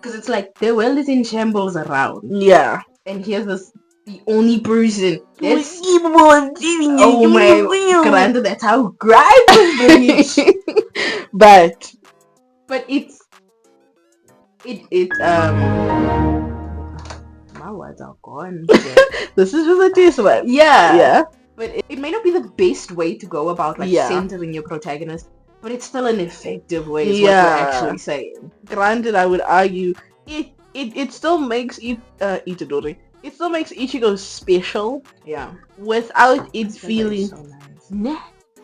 Because it's like the world is in shambles around. Yeah. And here's this, the only person that's capable of doing it. Oh my, granted, that's how gripe is. But my words are gone. This is just a taste one. Yeah. But it may not be the best way to go about centering your protagonist, but it's still an effective way, is what you're actually saying. Granted, I would argue it still makes Itadori. It still makes Ichigo special. Yeah. Without it feeling so nice. Nah.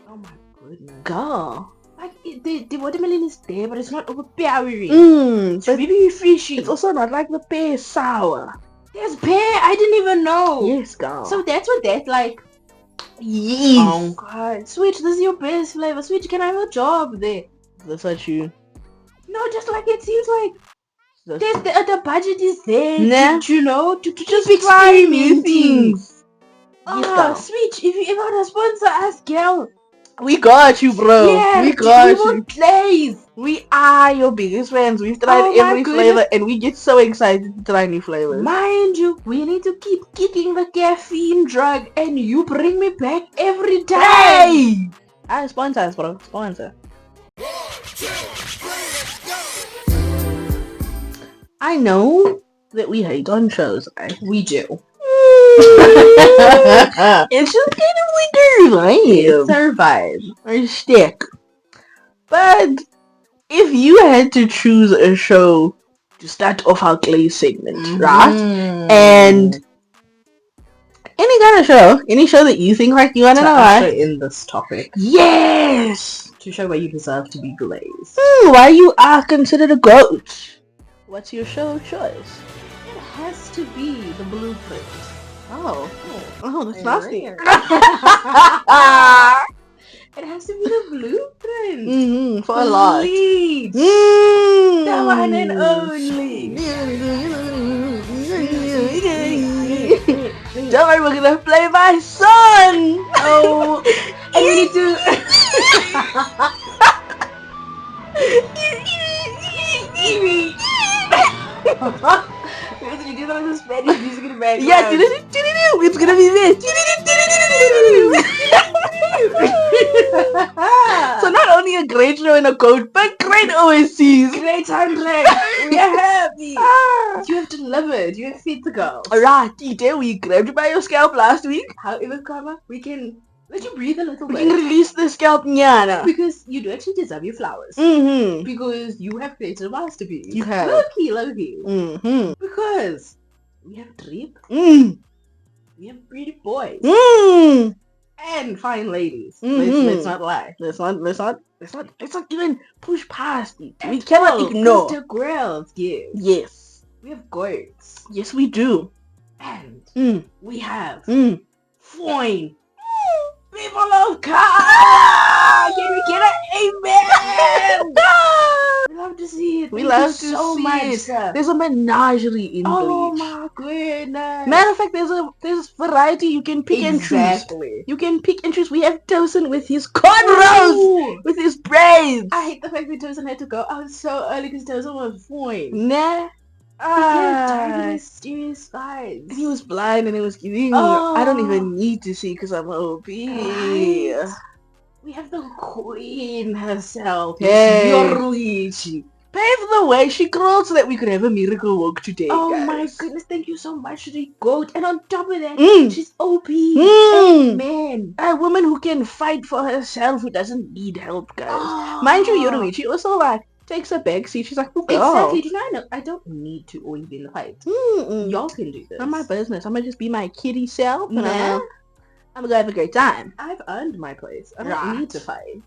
Oh my goodness. Girl. Like the watermelon is there, but it's not overpowering. It's really fishy. It's also not like the pear sour. There's pear. I didn't even know. Yes, girl. So that's what that's like. Yes. Oh god. Switch, this is your best flavor. Switch, can I have a job there? That's what you. No, just like it seems like the budget is there. Nah. To just experimenting. Yes, Switch, if you ever want to sponsor us, girl. We got you, bro. Yeah, we got you. Glaze. We are your biggest fans. We've tried every flavor and we get so excited to try new flavors. Mind you, we need to keep kicking the caffeine drug and you bring me back every time. Hey! Sponsor us, bro. Sponsor. I know that we hate on shows, right? We do. It's just kind of like our vibe. Our stick. But if you had to choose a show to start off our Glaze segment, right? And any kind of show, any show that you think like you wanna know in this topic. Yes! To show why you deserve to be glazed. Why you are considered a goat. What's your show of choice? It has to be The Blueprint. Oh, that's nasty. It has to be The Blueprint. For a lot. Bleach. The one and only. Don't worry, we're gonna play my son. Oh, and we need to. You do that with the Spanish music in the background. Yeah, it's gonna be this. So not only a great show and a goat, but great OSCs. Great soundtrack. We are happy. You have delivered. You have fit to go. Alright, Tite, we grabbed you by your scalp last week. However, Karma, we can let you breathe a little bit. We can release the scalp, Nyana. Because you do actually deserve your flowers. Because you have created a masterpiece. You have. Low-key. Because we have drip. We have pretty boys. And fine ladies. Let's not lie. Let's not even push past it. We cannot ignore. The girls, yes. We have goats. Yes, we do. And we have Foine. People of God! Can we get an amen? We love to see it. We love to see it. There's a menagerie in Bleach. Oh my goodness. Matter of fact, there's variety you can pick and choose. You can pick and choose. We have Tosin with his cornrows, with his braids. I hate the fact that Tosin had to go out so early because Tosin was Foine. Nah. Mysterious vibes. He was blind and it was giving. I don't even need to see because I'm OP. Right. We have the queen herself. Hey. Yoruichi. Pave the way. She crawled so that we could have a miracle walk today. Oh guys. my goodness, thank you so much to the goat. And on top of that, she's OP. Amen. A woman who can fight for herself, who doesn't need help, guys. Mind you, Yoruichi also takes a back seat. She's like, exactly. Do you know? I don't need to always be in the fight. Y'all can do this. Not my business. I'm gonna just be my kitty self. Nah. I'm gonna have a great time. I've earned my place. I don't need to fight.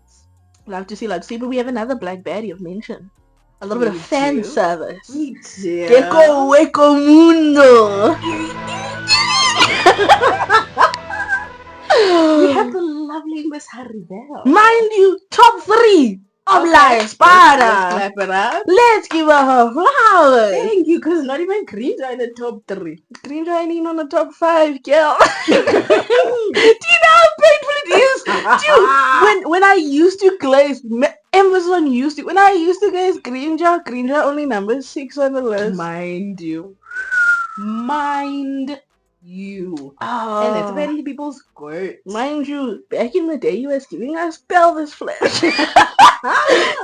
Love to see. But we have another black baddie of mention. A little bit of fan service. Me too. Gecko Weko Mundo. We have the lovely Miss Haribel. Mind you, top 3 Let's clap it up. Let's give her flowers. Thank you, because not even Greens are in the top 3. Greens are ain't on the top 5, girl. Do you know how painful it is? Dude, when I used to glaze, Amazon used to, when I used to glaze Greens are only number 6 on the list. Mind you. And that's apparently people's squirt. Mind you, back in the day, he was giving us pelvis flesh.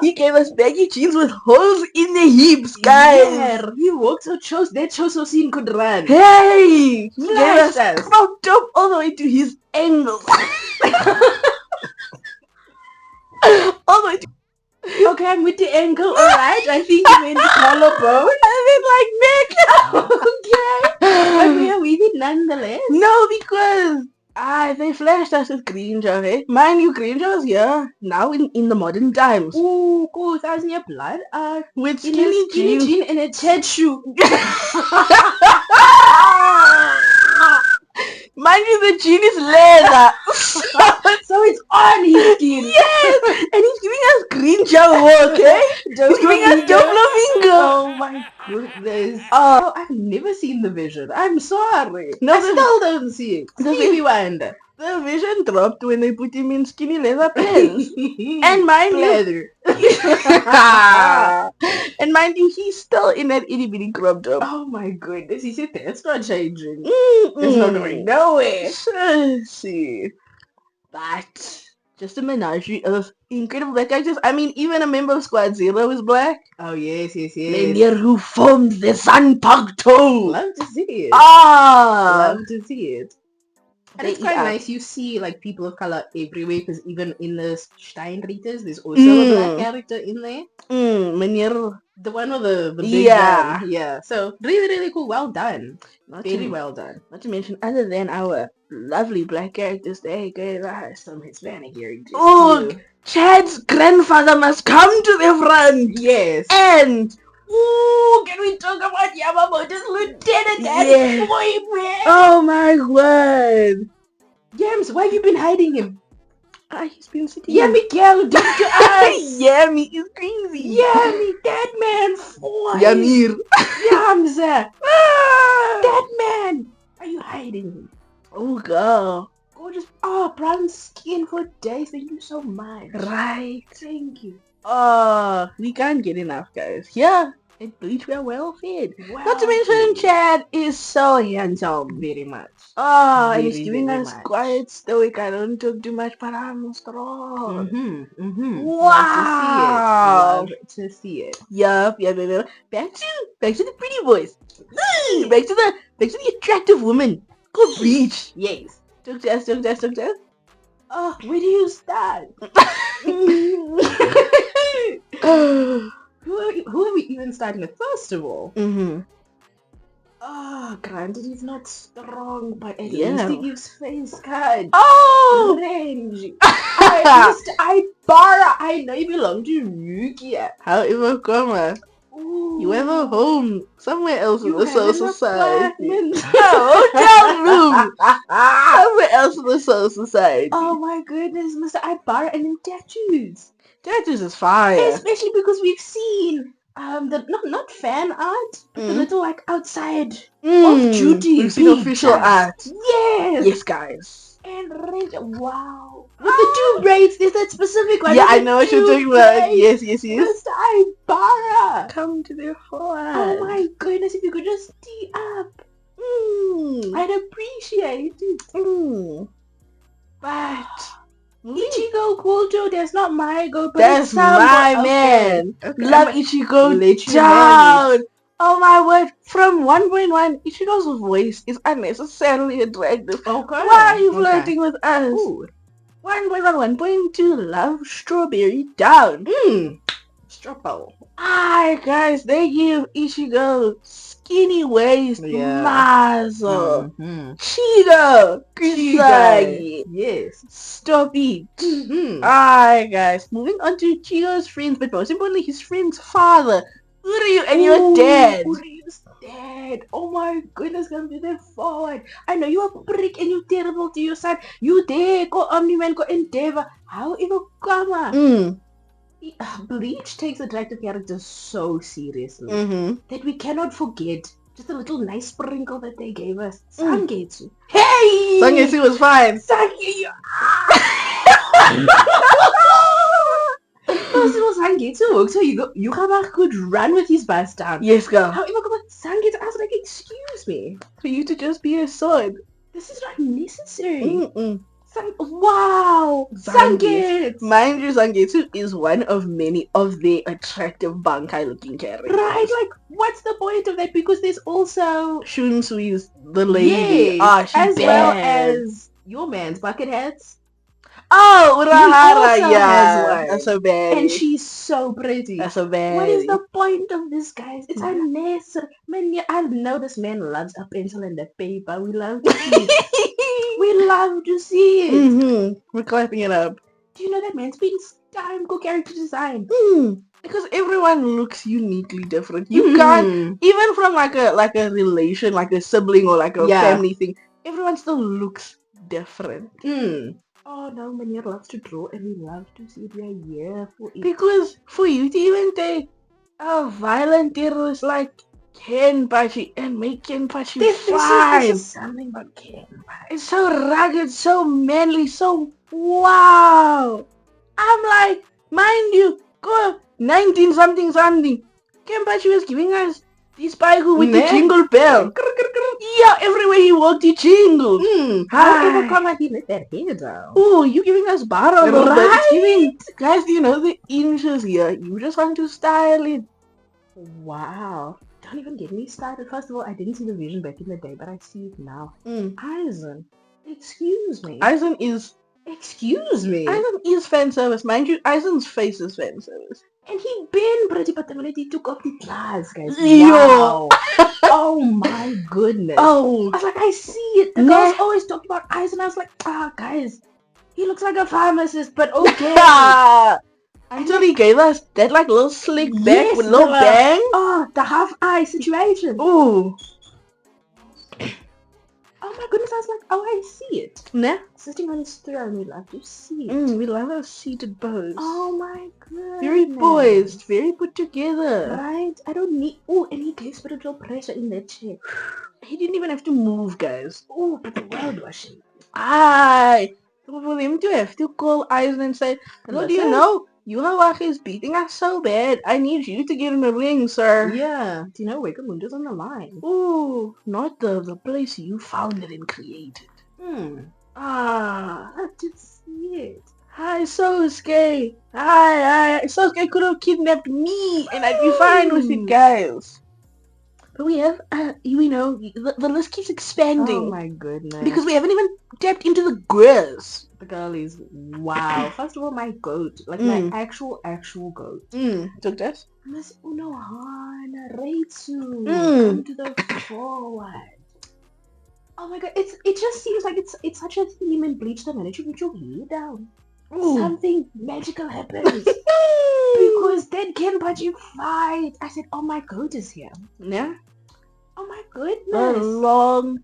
He gave us baggy jeans with holes in the hips, guys. Yeah, he walked so that shows so scene could run. Hey, he gave us crop top all the way to his ankles. All the way to. Okay, I'm with the ankle, alright. I think you meant the collarbone. I mean, like neck. Okay. But we are with it nonetheless. No, because they flashed us with green jaw, eh? Mind you, green jaw is here now in the modern times. Ooh, cool. 1,000 year blood. With skinny jean and a Ted shoe. Mind you, the jean is leather. So it's on his skin. Yes! And he's giving us green jaw, okay? He's giving us double finger. Oh my goodness. Oh, I've never seen the vision. I'm sorry. No, I still don't see it. Stevie Wonder. The vision dropped when they put him in skinny leather pants. And mind you, and mind you, he's still in that itty bitty crop top. Oh my goodness, he said that's not changing. It's not going nowhere. See, but just a menagerie of incredible black actors. I mean, even a member of Squad Zero is black. Oh yes. Lady who formed the Sun Pugto. Love to see it. Love to see it. And it's quite nice. You see like people of color everywhere, because even in the Steinritters, there's also a black character in there. Meneer. The one with the big gun. Yeah. So really cool. Well done. Very well done. Not to mention, other than our lovely black characters, they gave us some Hispanic characters. Oh, Chad's grandfather must come to the front. Yes. And can we talk about Yamamoto's lieutenant? Yes. Boyfriend? Oh my word. Yams, why have you been hiding him? He's been sitting. Yeah, Miguel, do to us. Yummy is crazy. Yummy, that man Foine. Yamir. Yamza. That man. Are you hiding him? Oh girl. Gorgeous. Brown skin for days. Thank you so much. Right. Thank you. We can't get enough, guys. Yeah. At Bleach, we are well fed. Not to mention, Chad is so handsome. Very much. And he's giving us quiet, stoic. I don't talk too much, but I'm strong. Wow. Love to see it. Yup. Back to the pretty boys. Back to the attractive woman. Go Bleach. Yes. Talk to us. Where do you start? Who are we even starting with? First of all, granted he's not strong, but at least he gives face card. Range. At least I know you belong to Rukia. However, Koma, you have a home somewhere else in the Soul Society. Hotel room. Somewhere else in the Soul Society. Oh my goodness, Mr. Ibara and them tattoos. Tattoos is fire. Especially because we've seen the not fan art, but the little like outside of duty. We've seen official art. Yes, guys. And wow, with the 2 braids, there's that specific one. Yeah, I know what you're talking about. Yes. Mr. Ibara, come to the fore. Oh my goodness, if you could just tee up, I'd appreciate it. But Ichigo Kulto, that's not my goat, but that's my man. Okay. Love Ichigo down. Oh my word. From 1.1, Ichigo's voice is unnecessarily attractive. Okay. Why are you flirting with us? 1.1, 1.2, love Strawberry down. Strawberry. Guys, they give Ichigo skinny waist, muscle, Cheeto, Kisagi. Yes. Stop it. Guys, moving on to Chigo's friends, but most importantly, his friend's father, Uryu, and your dad. Uryu's dad. Oh my goodness, gonna be there forward. I know you're a prick and you're terrible to your son. You there, go Omni-Man, go Endeavor. However, Kama. Bleach takes attractive characters so seriously that we cannot forget just a little nice sprinkle that they gave us. Sangetsu. Hey! Sangetsu was fine. Sangetsu. First of all, Sangetsu works so Yukaba could run with his bust down. Yes, girl. However, Sangetsu, I was like, excuse me. For you to just be a sword. This is not necessary. Wow! Sangetsu! Mind you, Sangetsu is one of many of the attractive Bankai looking characters. Right, like, what's the point of that? Because there's also Shunsui's the lady. Yes, she's as bad. well as your man's bucket hats. Oh, Urahara, has one. That's so bad. And she's so pretty. That's so bad. What is the point of this, guys? It's unnecessary. Man, I know this man loves a pencil and a paper. We love to see it. We love to see it. We're clapping it up. Do you know that man's been time for character design? Because everyone looks uniquely different. You can't, even from like a relation, like a sibling or like a family thing, everyone still looks different. Oh no, Mania loves to draw and we love to see it. We are here for it. Because for you to even take a violent terrorist like Kenpachi and make Kenpachi fine. This is something about Kenpachi. It's so rugged, so manly, so wow. I'm like, mind you, go 19 something. Kenpachi was giving us this Spaiku with the jingle bell. Yeah, everywhere he walked, he jingled. However, come on, he let that hair down. Oh, you giving us bar a little bit. It's giving, guys, do you know the inches here? You just want to style it. Wow. Don't even get me started. First of all, I didn't see the vision back in the day, but I see it now. Aizen. Excuse me. Aizen is... Excuse me. Aizen is fan service. Mind you, Aizen's face is fan service. And he been pretty, but the minute he took off the glass, guys. Wow. Oh my goodness. Oh. I was like, I see it. The girls always talk about Aizen. I was like, guys, he looks like a pharmacist, but okay. Until he gave us that like little slick back with little bang. Oh, the half eye situation. Ooh. Oh my goodness, I was like, oh, I see it. Nah. Sitting on his throne, we love to see it. We love our seated pose. Oh my goodness. Very poised, very put together. Right? I don't need... Oh, and he gave spiritual pressure in that chair. He didn't even have to move, guys. Oh, but the world was shaking. Aye. So for them to have to call Aizen and say, hello, do you know? Yuhawak is beating us so bad. I need you to get in the ring, sir. Yeah. Do you know Wekamundo's on the line? Ooh, not the place you founded and created. I just see it. Hi, Sosuke. Hi. Sosuke could have kidnapped me and I'd be fine with it, guys. But we have, we know, the list keeps expanding. Oh my goodness. Because we haven't even tapped into the Grizz. The girl is, wow. First of all, my goat. Like my actual goat. Took that? Miss Unohana Reitsu. Come to the forward. Oh my god, it just seems like it's such a theme in Bleach the minute you put your hair down. Something magical happens. Because then Kenpachi fight. I said, oh my goat is here. Yeah? Oh my goodness. The long,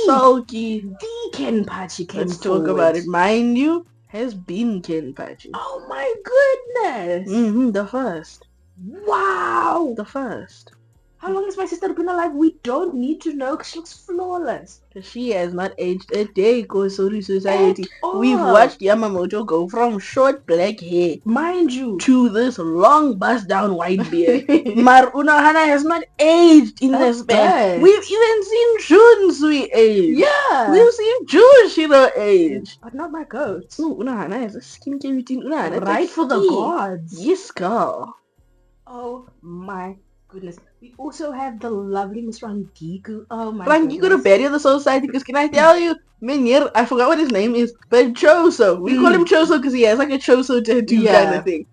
sulky, the Kenpachi came Let's talk about it. Mind you, has been Kenpachi. Oh my goodness. The first. Wow. The first. How long has my sister been alive? We don't need to know because she looks flawless. She has not aged a day, Kosori Society. We've watched Yamamoto go from short black hair, mind you, to this long bust down white beard. Mar Unohana has not aged in this span. We've even seen Junsui age. Yeah. We've seen Jushiro age. But not my goat. No, Unohana has a skincare routine. Unohana right for the gods. Yes, girl. Oh my goodness. We also have the lovely Miss Rangiku. Oh my goodness. Rangiku, the baddie of the society, because can I tell you, Menir, I forgot what his name is, but Choso. We call him Choso because he has like a Choso tattoo kind of thing.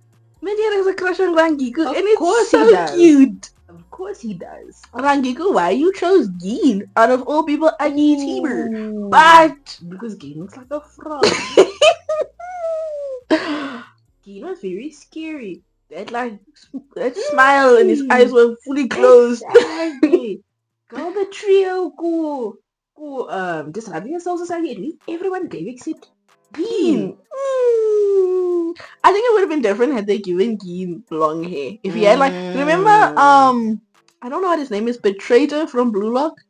Menir has a crush on Rangiku, and it's so cute. Of course he does. Rangiku, why you chose Gin out of all people against Heber? But because Gin looks like a frog. Gin was very scary. That smile and his eyes were fully closed. Exactly. Girl, the trio, disrupting the Soul Society, at least everyone gave except Gin. I think it would have been different had they given Gin long hair. If he had remember, I don't know what his name is, but Traitor from Blue Lock?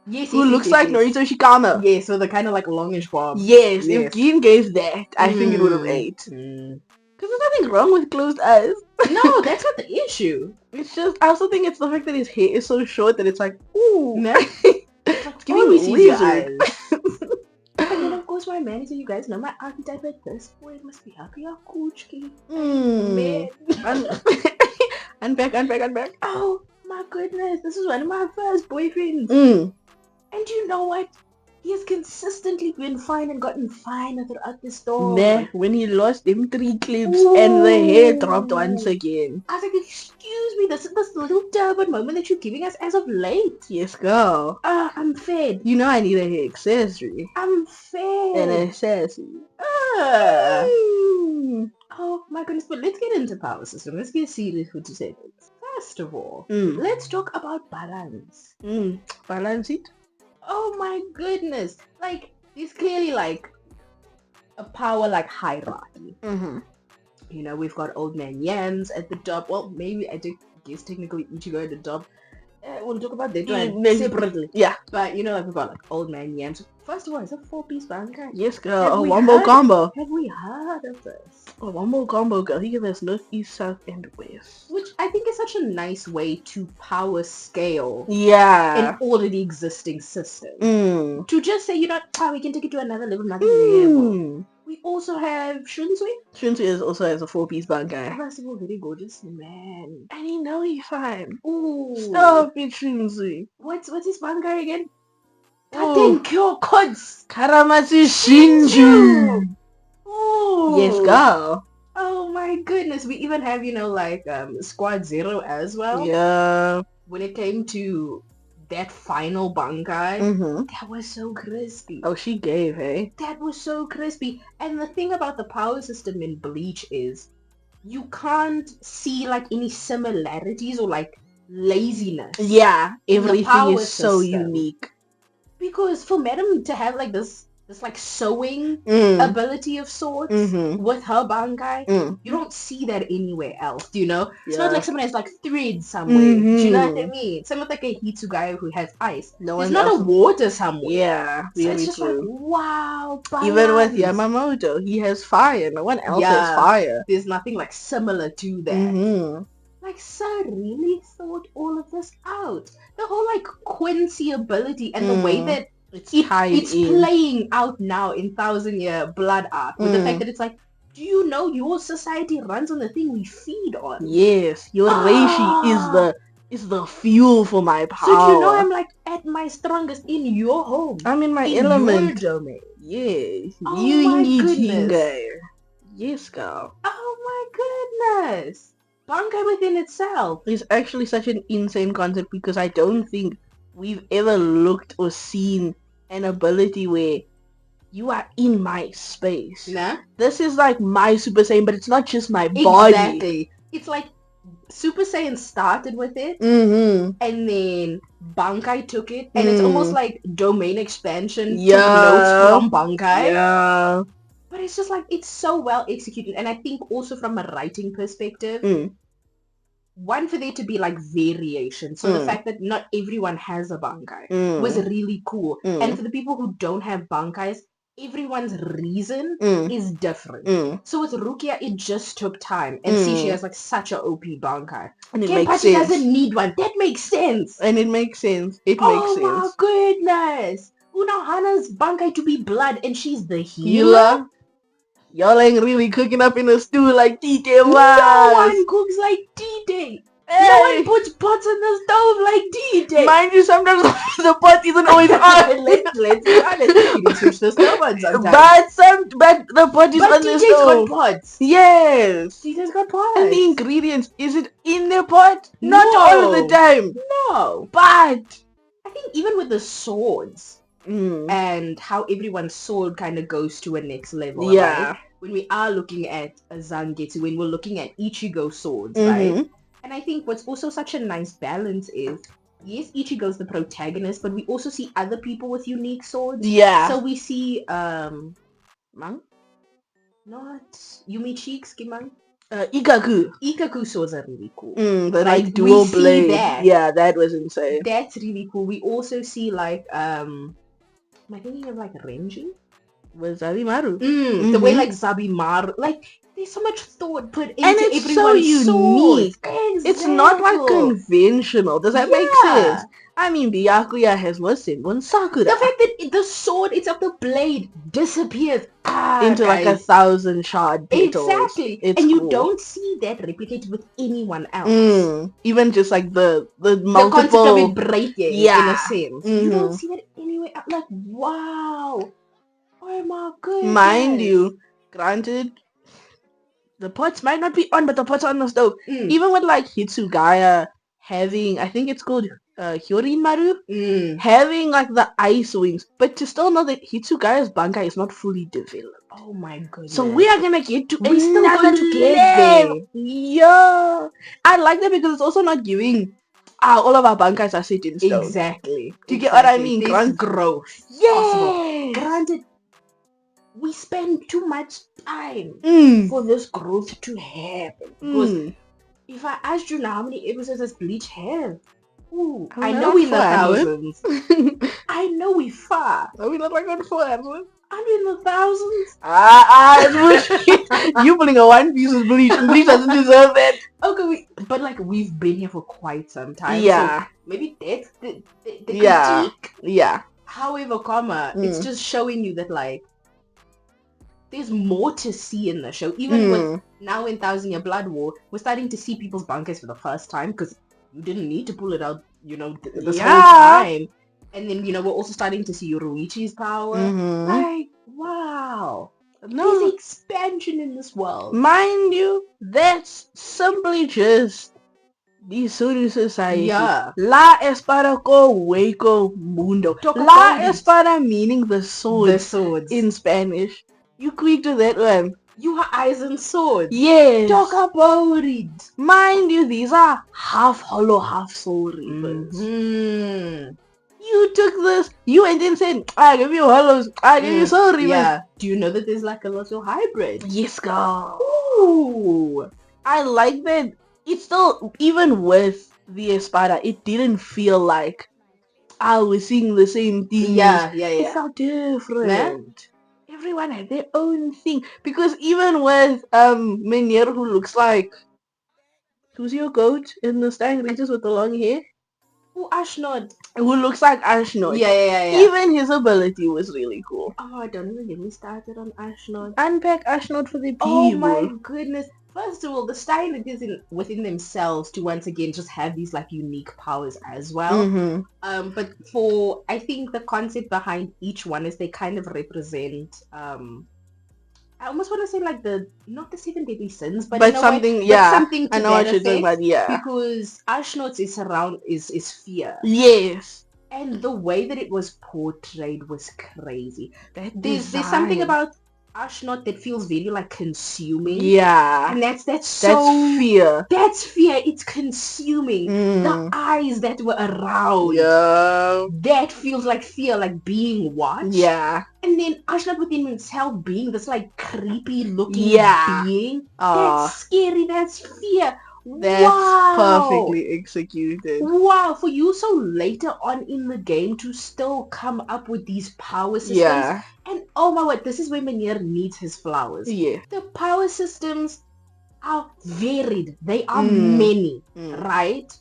Yes, who looks like Norito Shikama. Yes, with the kind of like longish bob. Yes, if Gin gave that, I think it would have ate. Because there's nothing wrong with closed eyes. No, that's not the issue. It's just, I also think it's the fact that his hair is so short that it's like, ooh. No. It's giving me lizard. And then of course my manager, you guys know my archetype at this point must be happy or Kuchki. Man. Unpack. Oh my goodness, this is one of my first boyfriends. And you know what? He has consistently been fine and gotten finer throughout the storm. Nah, when he lost them 3 clips and the hair dropped once again. I was like, excuse me, this little turban moment that you're giving us as of late. Yes, girl. I'm fed. You know I need a hair accessory. I'm fed. An accessory. Oh my goodness, but let's get into power system. Let's get serious for 2 seconds. First of all, let's talk about balance. Balance it? Oh my goodness. Like, there's clearly like a power like hierarchy. You know, we've got Old Man Yams at the top. Well, maybe I guess technically Ichigo at the top. We'll talk about that one separately. Yeah. But you know, like we've got like Old Man Yams. First of all, it's a 4-piece bankai. Yes, girl. A wombo combo. Have we heard of this? A wombo combo, girl. He gives us north, east, south, and west. Which I think is such a nice way to power scale. Yeah. An already existing system. To just say, you know, we can take it to another level, another level. We also have Shunsui. Shunsui is also has a 4-piece bankai. First of all, very gorgeous man. And you know he's fine. Ooh. Stop it, Shunsui. What's his bankai again? Katenkyo Kods. Karamatsu Shinju. Ooh. Yes, girl. Oh my goodness. We even have, you know, like Squad Zero as well. Yeah. When it came to that final bankai, that was so crispy. Oh, she gave, hey? That was so crispy. And the thing about the power system in Bleach is you can't see like any similarities or like laziness. Yeah, everything is so unique. Because for Madam to have like this like sewing ability of sorts with her bankai, you don't see that anywhere else, you know? It's not like someone has like thread somewhere. Do you know what I mean? Same with like a Hitsu guy who has ice. There's not a water somewhere. Yeah, so it's just like, wow, balance. Even with Yamamoto, he has fire. No one else has fire. There's nothing like similar to that. Like, sir really thought all of this out. The whole like Quincy ability and the way that it's playing out now in 1000-Year Blood Arc with the fact that it's like, do you know your society runs on the thing we feed on? Yes, your reishi is the fuel for my power. So you know I'm like at my strongest in your home. I'm in my element. Your domain. Yes. Oh my goodness. Yes, girl. Oh my goodness. Bankai within itself is actually such an insane concept because I don't think we've ever looked or seen an ability where you are in my space. Nah. This is like my Super Saiyan, but it's not just my body. Exactly. It's like Super Saiyan started with it, and then Bankai took it, and it's almost like domain expansion took notes from Bankai. Yeah. But it's just like, it's so well executed. And I think also from a writing perspective, one, for there to be like variation. So the fact that not everyone has a bankai was really cool. And for the people who don't have bankais, everyone's reason is different. So with Rukia, it just took time. And see, she has like such a OP bankai. And it makes sense. Doesn't need one. That makes sense. And it makes sense. It makes sense. Oh my goodness. Unohana's bankai to be blood and she's the healer? Y'all ain't really cooking up in a stew like D-Day was. No one cooks like D-Day. Hey. No one puts pots on the stove like D-Day. Mind you, sometimes the pot isn't always on. Let's be honest. You can switch the stove on sometimes. But the pot is on the stove. D-Day's got pots. Yes. D-Day's got pots. And the ingredients, is it in the pot? Not all the time. No. But I think even with the swords, and how everyone's sword kind of goes to a next level. Yeah. Right? When we are looking at a Zangetsu, when we're looking at Ichigo swords, right? And I think what's also such a nice balance is, yes, Ichigo's the protagonist, but we also see other people with unique swords. Yeah. So we see Mang? Not Yumi Cheeks, Kimang. Ikaku. Ikaku swords are really cool. The Like, like dual we see blade. that. Yeah, that was insane. That's really cool. We also see like am I thinking of like Renji? With Zabimaru. The way like Zabimaru, like there's so much thought put into and it's everyone's so unique. Exactly. It's not like conventional. Does that make sense? I mean, Byakuya has what's in one Sakura. The fact that the sword itself, the blade, disappears into like 1,000 shard petals. Exactly. It's and you cool. don't see that replicated with anyone else. Even just like the multiple... The concept of it breaking, in a sense. You don't Mhm. see that anywhere else. Like, wow. Oh my goodness. Mind you, granted, the pots might not be on, but the pots are on the stove. Even with like Hitsugaya having, I think it's called Hyorinmaru, having like the ice wings, but to still know that Hitsugaya's Bankai is not fully developed. Oh my goodness. So we are gonna get to We're still another going to get there. Yeah. I like that because it's also not giving all of our bankais are set in stone. Exactly. Do you get what I mean? There's growth. Yeah. Granted, we spend too much time for this growth to happen. Because if I asked you now how many episodes does Bleach have? Ooh, I know we're in the thousands. I know we're far. Are we not like on 400? Are we in the thousands? You pulling a One Piece with Bleach, and Bleach doesn't deserve that. Okay, but like we've been here for quite some time. Yeah. So maybe that's the yeah. critique. Yeah. However, it's just showing you that like there's more to see in the show. Even with now in 1,000 Year Blood War, we're starting to see people's bankers for the first time because you didn't need to pull it out, this whole time. And then, we're also starting to see Yoruichi's power. Like, wow. There's expansion in this world. Mind you, that's simply just the Suru Society. Yeah. La Espada co Hueco Mundo. La Espada meaning the sword. The swords. In Spanish. You quick to that one. You have eyes and swords. Yes. Talk about it. Mind you, these are half hollow, half soul reapers. You took this, you went and said, I give you hollows, I give you soul reapers. Yeah. Do you know that there's like a little hybrid? Yes, girl. Ooh. I like that. It's still, even with the Espada, it didn't feel like I was seeing the same thing. Yeah. It felt different. Everyone had their own thing. Because even with Menier, who looks like... Who's your goat in the Stang Reaches with the long hair? Oh, Ashnod. Who looks like Ashnod. Yeah. Even his ability was really cool. Oh, don't even get me started on Ashnod. Unpack Ashnod for the people. Oh my goodness. First of all, the Steiners within themselves to once again just have these like unique powers as well. But for, I think the concept behind each one is they kind of represent I almost want to say like not the 7 deadly sins, but something, something to I know what you're talking about, because Ashnod's is fear. Yes. And the way that it was portrayed was crazy. There's something about Ashnod that feels very like consuming. Yeah. And that's fear. That's fear. It's consuming. The eyes that were around. Yeah. That feels like fear, like being watched. Yeah. And then Ashnod within himself being this like creepy looking being. That's scary. That's fear. That's perfectly executed. Wow, for you so later on in the game to still come up with these power systems. Yeah. And oh my word, this is where Menier needs his flowers. Yeah. The power systems are varied. They are many, right?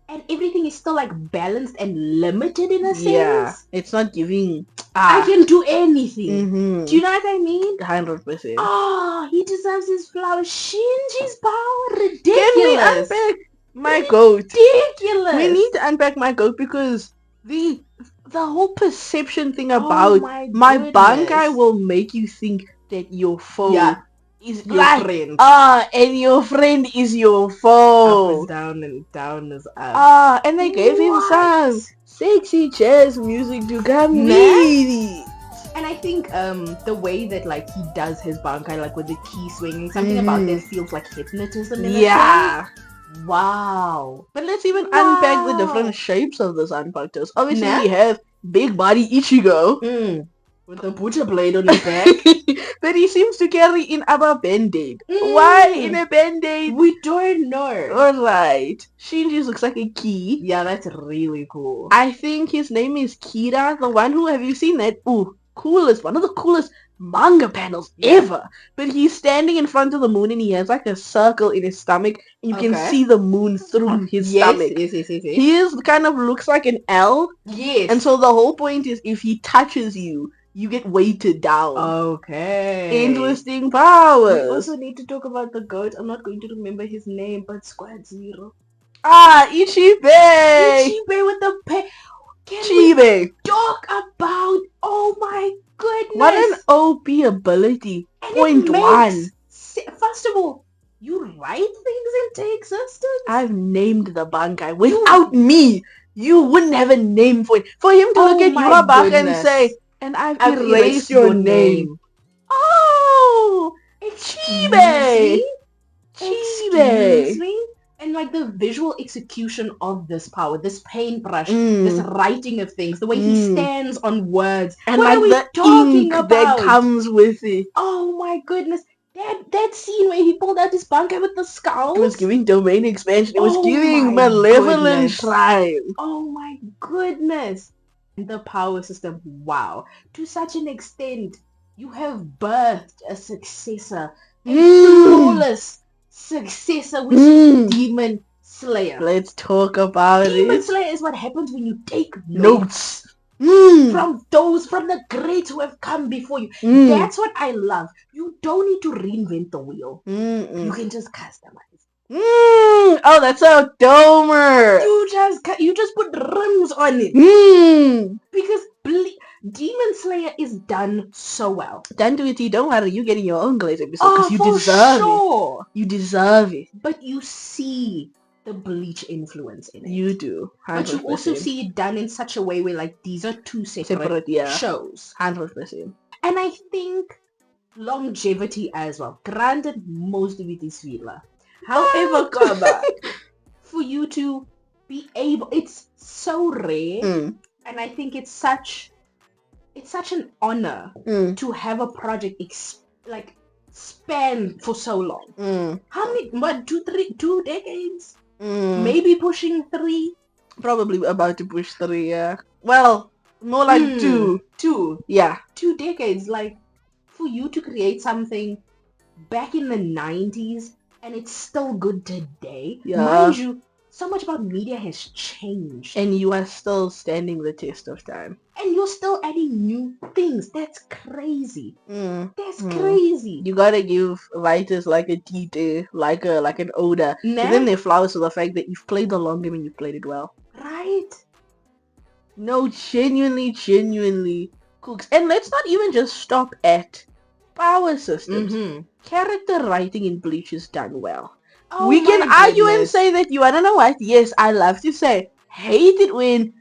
And everything is still like balanced and limited in a sense. Yeah. It's not giving... I can do anything. Do you know what I mean? 100%. Oh, he deserves his flowers. Shinji's power, ridiculous. Can we unpack my goat? Ridiculous. We need to unpack my goat because the whole perception thing about my bankai will make you think that your foe is your friend. And your friend is your foe. Up is down and down is up. And they gave him some sexy jazz music to come with it. And I think the way that like he does his bankai, like with the key swinging, something about that feels like hypnotism in a sense. Wow. But let's even unpack the different shapes of the Zanpakutos. Obviously we have big body Ichigo. With a butcher blade on his back. That he seems to carry in our band-aid. Why in a band-aid? We don't know. Alright. Shinji's looks like a key. Yeah, that's really cool. I think his name is Kira, the one who, have you seen that? Ooh, coolest, one of the coolest manga panels ever. But he's standing in front of the moon and he has like a circle in his stomach and you can see the moon through his stomach. Yes. He kind of looks like an L. Yes. And so the whole point is if he touches you, you get weighted down. Okay. Interesting powers. We also need to talk about the goat. I'm not going to remember his name, but Squad Zero. Ichibe! Ichibe with the pay. Chibe! Talk about, oh my goodness. What an OP ability. And Point one. First of all, you write things into existence? I've named the Bankai. Without me, you wouldn't have a name for it. For him to look at Yurabaka and say, and I've erased your name. Oh! Chibe! Excuse me? And like the visual execution of this power, this paintbrush, this writing of things, the way he stands on words, and what like the ink that comes with it. Oh my goodness. That scene where he pulled out his bunker with the skulls. It was giving domain expansion. It was giving malevolent shrine. Oh my goodness. The power system, wow. To such an extent, you have birthed a successor. A flawless successor, which is Demon Slayer. Let's talk about it. Demon Slayer is what happens when you take notes. From the greats who have come before you. That's what I love. You don't need to reinvent the wheel. You can just customize. Oh, that's a domer. You just put rims on it. Because Demon Slayer is done so well. Done to it, don't worry. You getting your own Glaze episode because you deserve it. You deserve it. But you see the Bleach influence in it. You do. 100%. But you also see it done in such a way where like these are two separate shows. 100%. And I think longevity as well. Granted, most of it is filler. However, for you to be able, it's so rare, and I think it's such an honor to have a project span for so long. How many? What? 2 decades? Maybe pushing 3. Probably about to push 3. Yeah. Well, more like 2. 2. Yeah. 2 decades. Like for you to create something back in the 90s. And it's still good today. Yeah. Mind you, so much about media has changed. And you are still standing the test of time. And you're still adding new things. That's crazy. That's crazy. You gotta give writers like a Tite, like an Oda. And then they flowers to the fact that you've played the long game and you've played it well. Right? No, genuinely cool. And let's not even just stop at power systems. Character writing in Bleach is done well. We can argue and say that you wanna know what? Yes, I love to say hate it when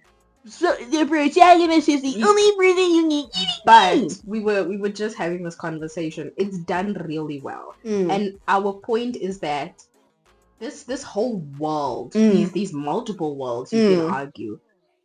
the protagonist is the only person you need. But we were just having this conversation. It's done really well. And our point is that this whole world, these multiple worlds, you can argue,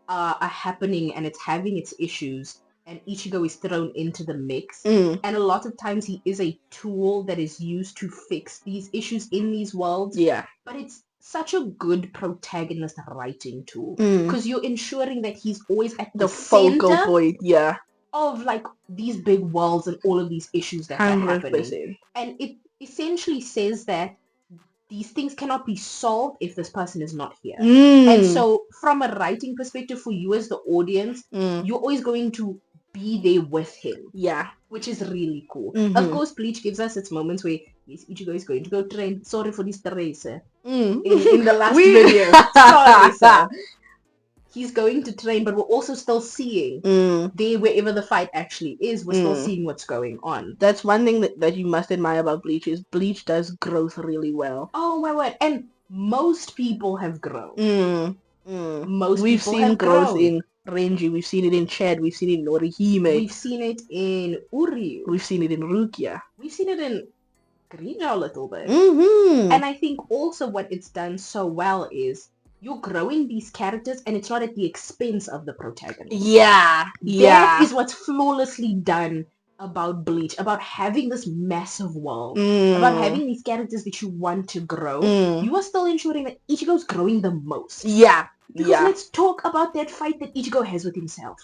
are happening and it's having its issues. And Ichigo is thrown into the mix. And a lot of times he is a tool that is used to fix these issues in these worlds. Yeah. But it's such a good protagonist writing tool. Because you're ensuring that he's always at the focal point, of like these big worlds and all of these issues that are happening. And it essentially says that these things cannot be solved if this person is not here. And so from a writing perspective for you as the audience, you're always going to be there with him. Yeah. Which is really cool. Of course, Bleach gives us its moments where Ichigo is going to go train. Sorry for this race. In the last video. Sorry, sir. He's going to train, but we're also still seeing there wherever the fight actually is, we're still seeing what's going on. That's one thing that you must admire about Bleach is Bleach does growth really well. Oh my word. And most people have grown. We've seen growth in Renji, we've seen it in Chad, we've seen it in Orihime. We've seen it in Uryu. We've seen it in Rukia. We've seen it in Greenjaw a little bit. And I think also what it's done so well is you're growing these characters and it's not at the expense of the protagonist. Yeah. That is what's flawlessly done about Bleach, about having this massive world, about having these characters that you want to grow. You are still ensuring that Ichigo's growing the most. Yeah. Because let's talk about that fight that Ichigo has with himself.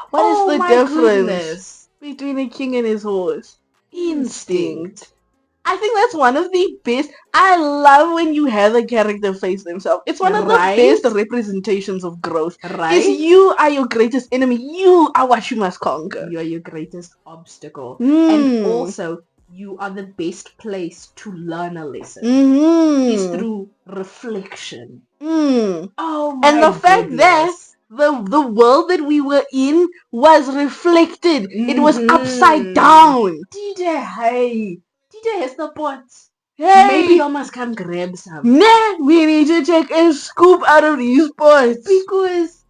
What is the difference between a king and his horse? Instinct. I think that's one of the best. I love when you have a character face themselves. It's one of the best representations of growth. Right? Is you are your greatest enemy. You are what you must conquer. You are your greatest obstacle. And also, you are the best place to learn a lesson. Is through reflection. Oh my And the fact that the world that we were in was reflected. It was upside down. DJ has the pots. Hey, maybe I must come grab some. Nah, we need to take a scoop out of these pots. Because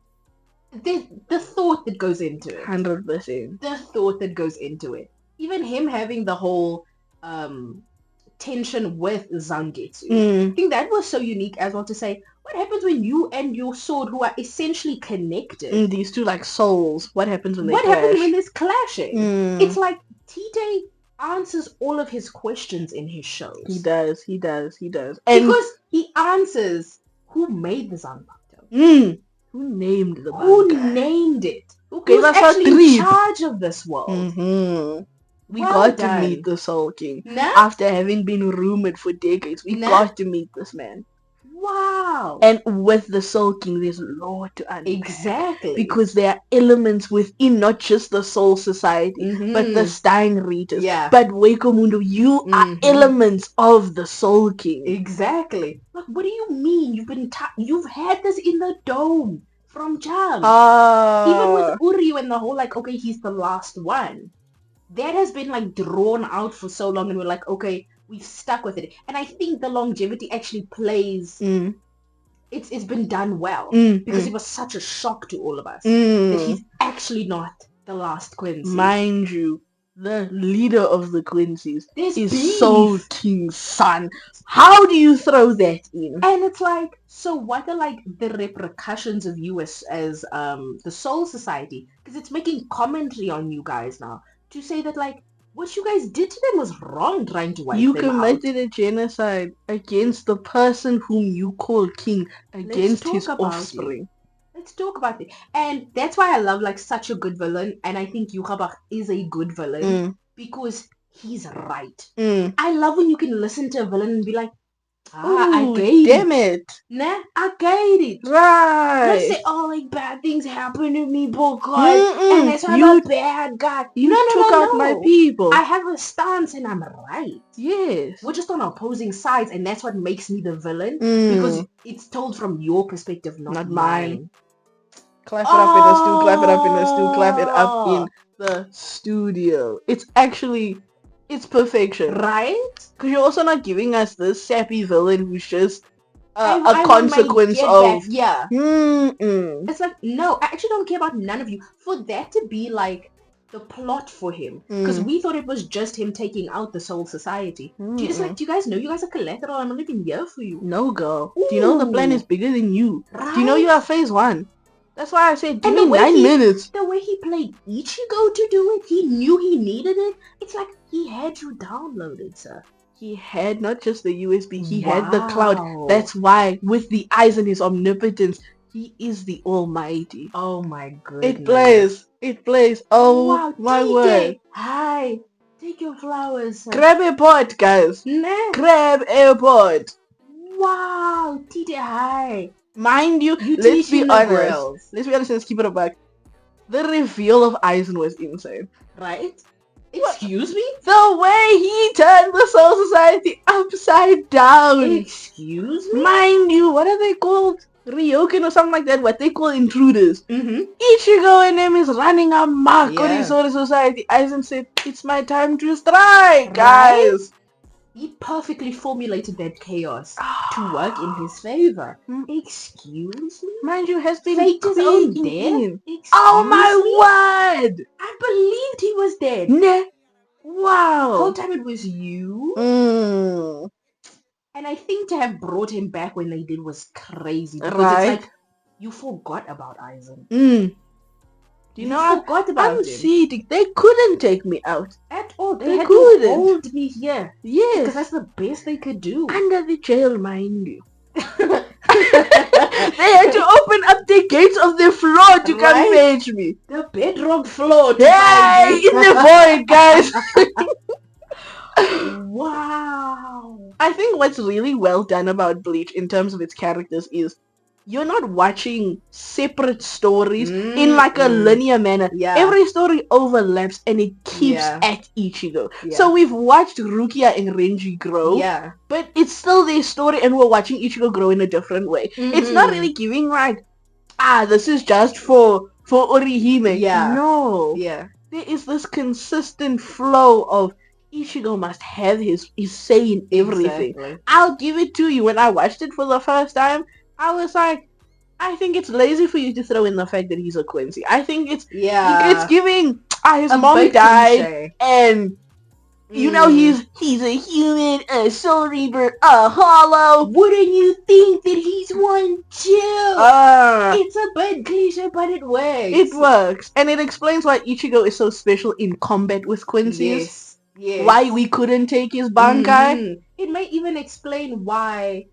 the thought that goes into it. 100%. The thought that goes into it. Even him having the whole tension with Zangetsu. I think that was so unique as well, to say, what happens when you and your sword, who are essentially connected, these two like souls, what happens when they clash? What happens when there's clashing? It's like TJ answers all of his questions in his shows. He does. And because he answers who made the Zanpakuto. Who named the Who named it? Who's actually in charge of this world? We got to meet the Soul King. After having been rumored for decades, we got to meet this man. Wow. And with the Soul King, there's a lot to unpack. Exactly. Because there are elements within not just the Soul Society, but the Steinritters. Yeah. But Waco Mundo, you are elements of the Soul King. Exactly. Like, what do you mean? You've had this in the dome from jump. Even with Uryu and the whole, like, okay, he's the last one. That has been like drawn out for so long, and we're like, okay, we've stuck with it. And I think the longevity actually plays. It's been done well because it was such a shock to all of us that he's actually not the last Quincy. Mind you, the leader of the Quincy's is Soul King's son. How do you throw that in? And it's like, so what are like the repercussions of you as the Soul Society? Because it's making commentary on you guys now. To say that, like, what you guys did to them was wrong, trying to wipe them out. You committed a genocide against the person whom you call king, against his offspring. Let's talk about it. And that's why I love, like, such a good villain. And I think Yukabach is a good villain. Because he's right. I love when you can listen to a villain and be like, I get it. Nah, I get it. Right. Let's say, oh, like, bad things happen to me, but God, and that's why I'm a bad guy. You took out my people. I have a stance and I'm right. Yes. We're just on opposing sides, and that's what makes me the villain. Because it's told from your perspective, not mine. Clap it up in the stew, clap it up in the stew, clap it up in the studio. It's actually... It's perfection. Right? Because you're also not giving us this sappy villain who's just a consequence of... Yeah. It's like, no, I actually don't care about none of you. For that to be like the plot for him. Because we thought it was just him taking out the Soul Society. Do you guys know you guys are collateral? I'm not even here for you. No, girl. Do you know the plan is bigger than you? Right? Do you know you are phase 1? That's why I said, give me 9 minutes. The way he played Ichigo to do it, he knew he needed it. It's like he had you downloaded, sir. He had not just the USB, he had the cloud. That's why, with the eyes and his omnipotence, he is the Almighty. Oh my goodness. It plays. Oh wow, my word. Hi. Take your flowers, sir. Grab a pot, guys. Nah. Grab a pot. Wow, TJ, hi. Mind you, let's be honest. Let's be honest, let's keep it a buck. The reveal of Aizen was insane. Right? Excuse me? The way he turned the Soul Society upside down. Excuse me? Mind you, what are they called? Ryoken or something like that, what they call intruders. Ichigo and them is running amok on his Soul Society. Aizen said, it's my time to strike, guys. He perfectly formulated that chaos to work in his favor. Excuse me? Mind you, has been Fate is own dead? Oh my word! I believed he was dead. Nah. Wow. The whole time it was you? And I think to have brought him back when they did was crazy. Because Right. it's like, you forgot about Eisen. You know, forgot I'm about him. seeing they couldn't take me out. At all. They They had couldn't. to hold me here. Yes. Because that's the best they could do. Under the jail, mind you. They had to open up the gates of the floor to come fetch me. The bedrock floor to Hey, in the void, guys. Wow. I think what's really well done about Bleach in terms of its characters is you're not watching separate stories in like a linear manner. Yeah. Every story overlaps and it keeps at Ichigo. So we've watched Rukia and Renji grow, but it's still their story and we're watching Ichigo grow in a different way. It's not really giving like, this is just for Orihime. No. There is this consistent flow of Ichigo must have his say in everything. Exactly. I'll give it to you. When I watched it for the first time, I was like, I think it's lazy for you to throw in the fact that he's a Quincy. I think it's giving his mom died and you know he's a human, a soul reaper, a hollow. Wouldn't you think that he's one too? It's a bad cliche, but it works. It works. And it explains why Ichigo is so special in combat with Quincy's. Yes. Why we couldn't take his Bankai. It may even explain why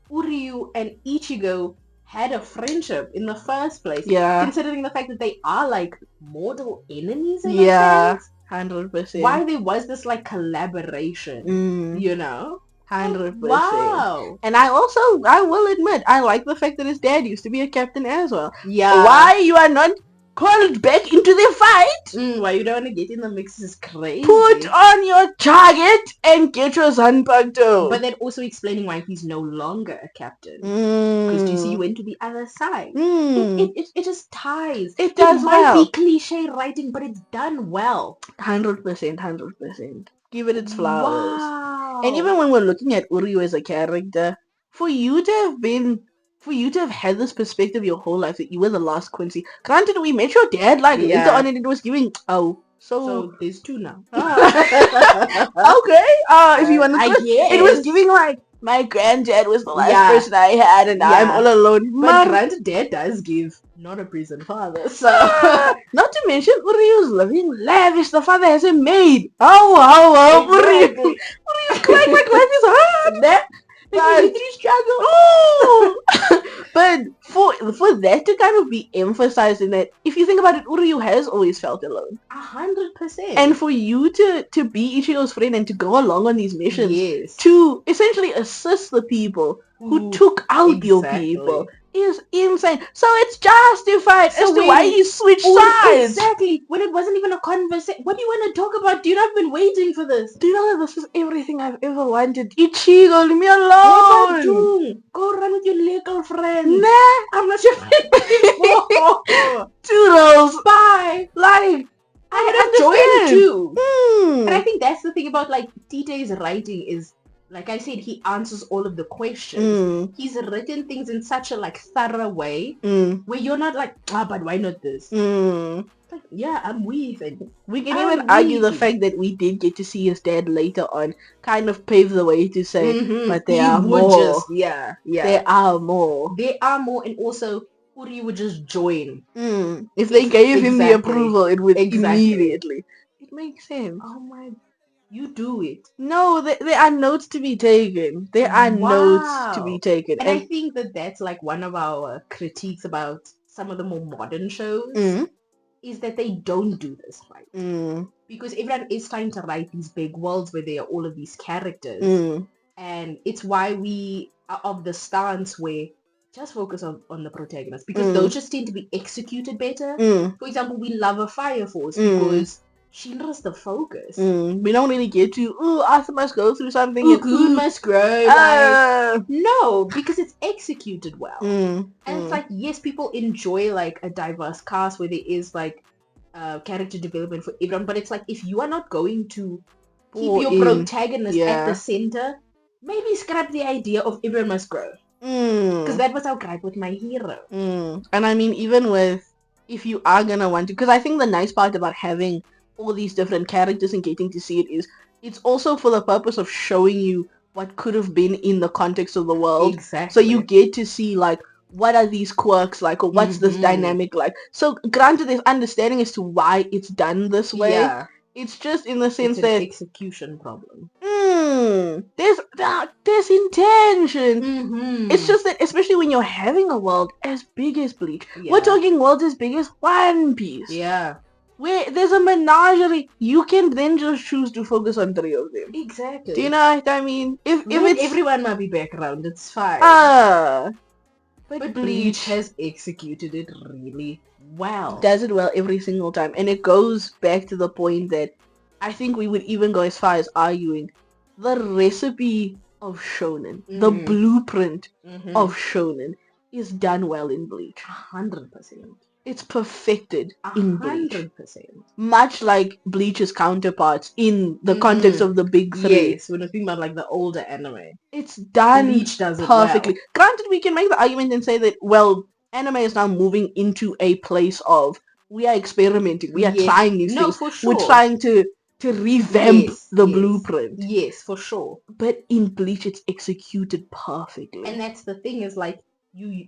Uryu and Ichigo had a friendship in the first place. Considering the fact that they are like mortal enemies in a sense. 100%. Why there was this like collaboration, you know? 100%. Wow. And I will admit, I like the fact that his dad used to be a captain as well. Why you are not called back into the fight? Why you don't want to get in the mix is crazy. Put on your target and get your Zanpakuto. But then also explaining why he's no longer a captain. Because you see, he went to the other side. It just ties. It does might be cliche writing, but it's done well. 100%, 100%. Give it its flowers. Wow. And even when we're looking at Uryu as a character, for you to have had this perspective your whole life that you were the last Quincy. Granted, we met your dad like later on and it was giving so there's two now. Okay. If you want to it was giving like my granddad was the last person I had and now I'm all alone. But granddad does give, not a prison father. So not to mention Uryu's living lavish. The father has a maid. Uryu. Uryu's like life is hard. But for that to kind of be emphasized in that, if you think about it, Uryu has always felt alone. 100%. And for you to be Ichigo's friend and to go along on these missions to essentially assist the people who took out your people is insane. So it's justified as to why he switched sides. Exactly. When it wasn't even a conversation. What do you want to talk about? Dude, I've been waiting for this. Do you know that this is everything I've ever wanted? Ichigo, leave me alone. Go run with your little friend. Nah, I'm not your friend anymore. Toodles. Bye. Like, I had joined too. And I think that's the thing about like Tite's writing is, like I said, he answers all of the questions. He's written things in such a like thorough way where you're not like, but why not this? Like, I'm with it. We can even argue the fact that we did get to see his dad later on kind of pave the way to say, but there are more. There are more. There are more, and also Uryu would just join. If they gave him the approval, it would immediately. It makes sense. Oh my. You do it. No, there are notes to be taken. There are notes to be taken. And I think that's like one of our critiques about some of the more modern shows is that they don't do this right. Because everyone is trying to write these big worlds where there are all of these characters. And it's why we are of the stance where just focus on the protagonist. Because those just tend to be executed better. For example, we love a Fire Force because Shinra's the focus. We don't really get to, Arthur must go through something. Good must grow. No, because it's executed well. And it's like, yes, people enjoy like a diverse cast where there is like character development for everyone. But it's like, if you are not going to keep your protagonist at the center, maybe scrap the idea of everyone must grow. Because that was our gripe with My Hero. And I mean, even with, if you are gonna want to, because I think the nice part about having all these different characters and getting to see it is it's also for the purpose of showing you what could have been in the context of the world. Exactly. So you get to see like what are these quirks like, or what's this dynamic like. So granted, there's understanding as to why it's done this way. Yeah. It's just in the sense It's an that execution problem. There's intention. It's just that, especially when you're having a world as big as Bleach, we're talking worlds as big as One Piece. Yeah. Where there's a menagerie, you can then just choose to focus on 3 of them. Exactly. Do you know what I mean? If it's everyone might be background, it's fine. But Bleach has executed it really well. Does it well every single time. And it goes back to the point that I think we would even go as far as arguing the recipe of shonen, the blueprint of shonen is done well in Bleach. 100%. It's perfected in Bleach. 100%. Much like Bleach's counterparts in the context of the big 3. Yes, when we're thinking about like the older anime. It's done Bleach does it perfectly. well. Granted, we can make the argument and say that, well, anime is now moving into a place of we are experimenting, we are trying these things. For sure. We're trying to revamp the blueprint. Yes, for sure. But in Bleach, it's executed perfectly. And that's the thing, is like you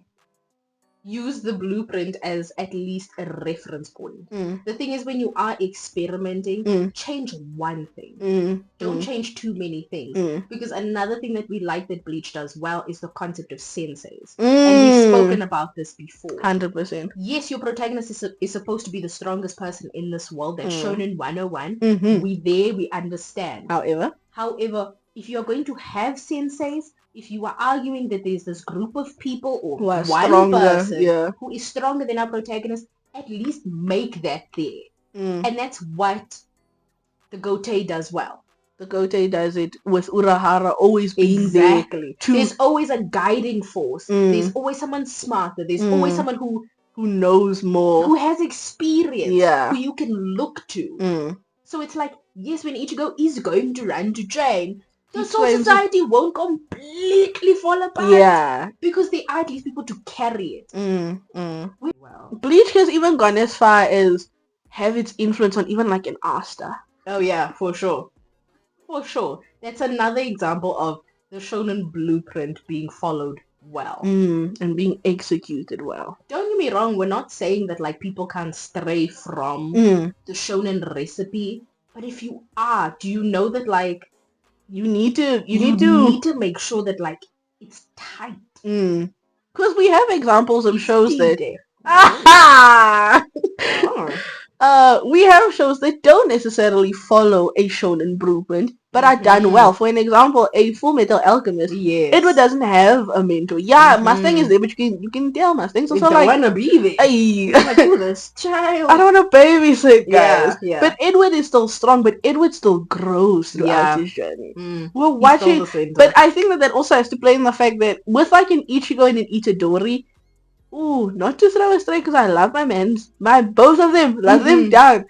use the blueprint as at least a reference point. The thing is, when you are experimenting, change one thing. Don't change too many things. Because another thing that we like that Bleach does well is the concept of senseis. And we've spoken about this before. 100%. Yes, your protagonist is supposed to be the strongest person in this world. That's shown in 101. We understand. However, if you're going to have senseis, if you are arguing that there's this group of people or one person who is stronger than our protagonist, at least make that there. And that's what the Gotei does well. The Gotei does it with Urahara always being there. There's always a guiding force. There's always someone smarter. There's always someone who knows more. Who has experience. Who you can look to. So it's like, yes, when Ichigo is going to run to train, the Soul Society won't completely fall apart. Because there are at least people to carry it. Well, Bleach has even gone as far as have its influence on even like an Asta. Oh yeah, for sure. For sure. That's another example of the shonen blueprint being followed well. And being executed well. Don't get me wrong, we're not saying that like people can't stray from the shonen recipe. But if you are, do you know that like you need to make sure that like it's tight. Because we have examples of shows that we have shows that don't necessarily follow a shonen blueprint, but are done well. For an example, a Full Metal Alchemist. Edward doesn't have a mentor. Mustang is there, but you can tell Mustang's also like, I don't wanna be there. Like, this child. I don't want to babysit, guys. But Edward is still strong, but Edward still grows throughout his journey. We're watching, but I think that also has to play in the fact that with like an Ichigo and an Itadori, not to throw a stray because I love my men. Both of them. Love them down.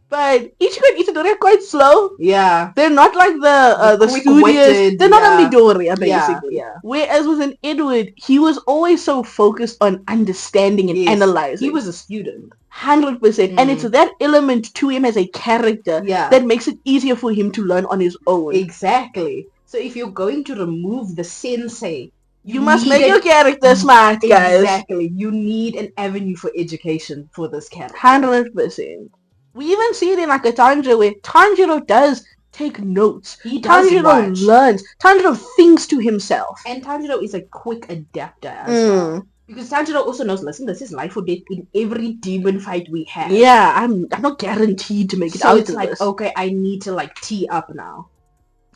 But Ichigo and Itadori are quite slow. They're not like the studios. They're not a Midoriya, basically. Whereas with an Edward, he was always so focused on understanding and analyzing. He was a student. 100%. And it's that element to him as a character that makes it easier for him to learn on his own. Exactly. So if you're going to remove the sensei, you must make your character smart, guys. Exactly. You need an avenue for education for this character. 100%. We even see it in like a Tanjiro where Tanjiro does take notes. Tanjiro learns. Tanjiro thinks to himself. And Tanjiro is a quick adapter as well. Because Tanjiro also knows, listen, this is life or death in every demon fight we have. Yeah, I'm not guaranteed to make it out So it's of like, this. okay, I need to like tee up now.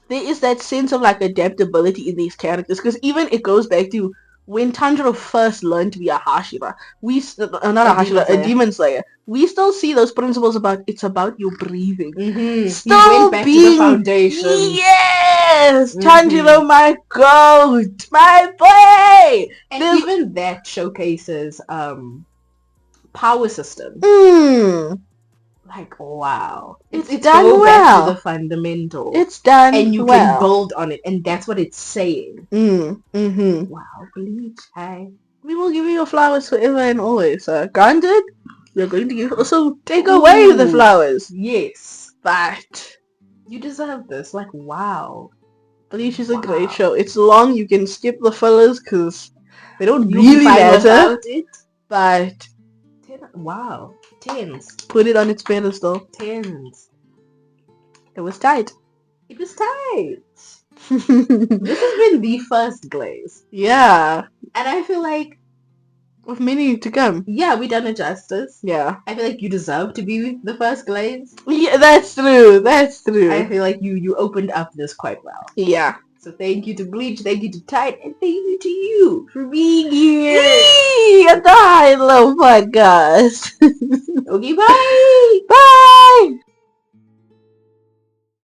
There is that sense of like adaptability in these characters, because even it goes back to when Tanjiro first learned to be a Hashira, a demon slayer, we still see those principles about it's about your breathing. Still he went back to the foundation. Yes! Tanjiro, my goat! My boy! And even that showcases power system. Like, wow. It's done go well. Back to the fundamental. It's done and you well. can build on it. And that's what it's saying. Wow, Bleach. Hi. We will give you your flowers forever and always. Granted, we're going to also take away the flowers. Yes. But you deserve this. Like, wow. Bleach is a great Wow. show. It's long. You can skip the fillers because they don't You'll be really fine matter. without it. But Wow. Tens. put it on its pedestal. Tens. It was tight. It was tight. This has been the first glaze. Yeah. And I feel like, With many to come. yeah, we done it justice. Yeah. I feel like you deserve to be the first glaze. Yeah, that's true. That's true. I feel like you opened up this quite well. Yeah. So thank you to Bleach, thank you to Tide, and thank you to you for being here. Yay! A Love podcast. Okay, bye! Bye!